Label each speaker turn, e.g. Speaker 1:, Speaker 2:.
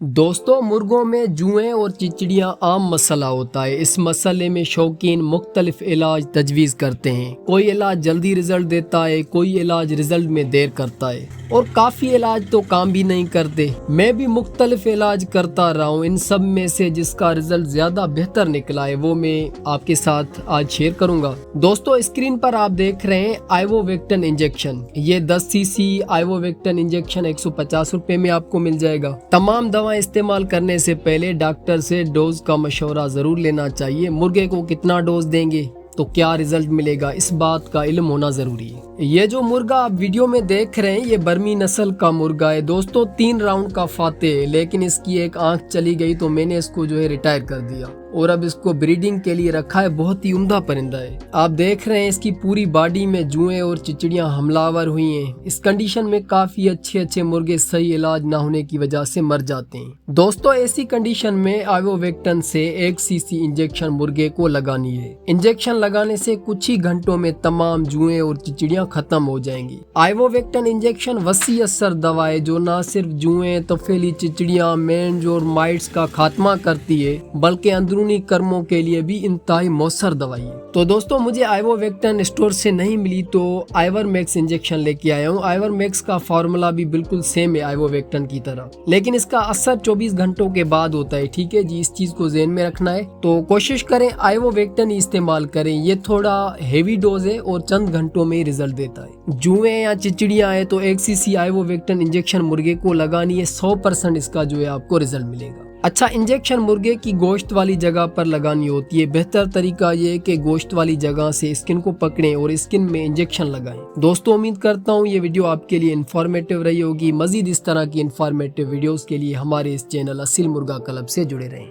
Speaker 1: दोस्तों, मुर्गों में जुएं और चिचिड़ियां आम मसला होता है। इस मसले में शौकीन मुख्तलिफ इलाज तजवीज़ करते हैं। कोई इलाज जल्दी रिजल्ट देता है, कोई इलाज रिजल्ट में देर करता है और काफ़ी इलाज तो काम भी नहीं करते। मैं भी मुख्तलिफ इलाज करता रहा हूँ। इन सब में से जिसका रिजल्ट ज़्यादा बेहतर निकला है वो मैं आपके साथ आज शेयर करूँगा। दोस्तों, स्क्रीन पर आप देख रहे हैं आइवोवेक्टिन इंजेक्शन। ये 10 सीसी आइवोवेक्टिन इंजेक्शन 150 रुपए में आपको मिल जाएगा। तमाम दवाएं इस्तेमाल करने से पहले डॉक्टर से डोज का मशवरा जरूर लेना चाहिए। मुर्गे को कितना डोज देंगे तो क्या रिजल्ट मिलेगा, इस बात का इल्म होना जरूरी है। ये जो मुर्गा आप वीडियो में देख रहे हैं ये बर्मी नस्ल का मुर्गा है। दोस्तों, 3 राउंड का फाते है, लेकिन इसकी एक आंख चली गई तो मैंने इसको रिटायर कर दिया और अब इसको ब्रीडिंग के लिए रखा है। बहुत ही उम्दा परिंदा है। आप देख रहे हैं इसकी पूरी बॉडी में जुएं और चिचिड़ियां हमलावर हुई हैं। इस कंडीशन में काफी अच्छे मुर्गे सही इलाज न होने की वजह से मर जाते हैं। दोस्तों, ऐसी कंडीशन में आइवोवेक्टिन से 1 सीसी इंजेक्शन मुर्गे को लगानी है। इंजेक्शन लगाने से कुछ ही घंटों में तमाम जुएं और चिचिड़ियां खत्म हो जाएंगी। आइवोवेक्टिन इंजेक्शन वसी असर दवा है जो न सिर्फ जुएं, तफेली चिचिड़ियां, मेंज और माइट्स का खात्मा करती है बल्कि अंदरूनी कर्मों के लिए भी इंतहाई मौसर दवाई है। तो दोस्तों, मुझे आइवोवेक्टिन स्टोर से नहीं मिली तो आइवरमैक्स इंजेक्शन लेके आया हूँ। आइवरमैक्स का फार्मूला भी बिल्कुल सेम है आइवोवेक्टिन की तरह, लेकिन इसका असर 24 घंटों के बाद होता है। ठीक है जी, इस चीज को ज़हन में रखना है। तो कोशिश करें आइवोवेक्टिन इस्तेमाल करें। ये थोड़ा हेवी डोज है और चंद घंटों में रिजल्ट देता है। जुएं या चिचिड़ियां है तो 1 सीसी आइवोवेक्टिन इंजेक्शन मुर्गे को लगानी है। 100% इसका आपको रिजल्ट मिलेगा। अच्छा, इंजेक्शन मुर्गे की गोश्त वाली जगह पर लगानी होती है। बेहतर तरीका ये है कि गोश्त वाली जगह से स्किन को पकड़ें और स्किन में इंजेक्शन लगाएं। दोस्तों, उम्मीद करता हूँ ये वीडियो आपके लिए इन्फॉर्मेटिव रही होगी। मजीद इस तरह की इन्फॉर्मेटिव वीडियोस के लिए हमारे इस चैनल असील मुर्गा क्लब से जुड़े रहें।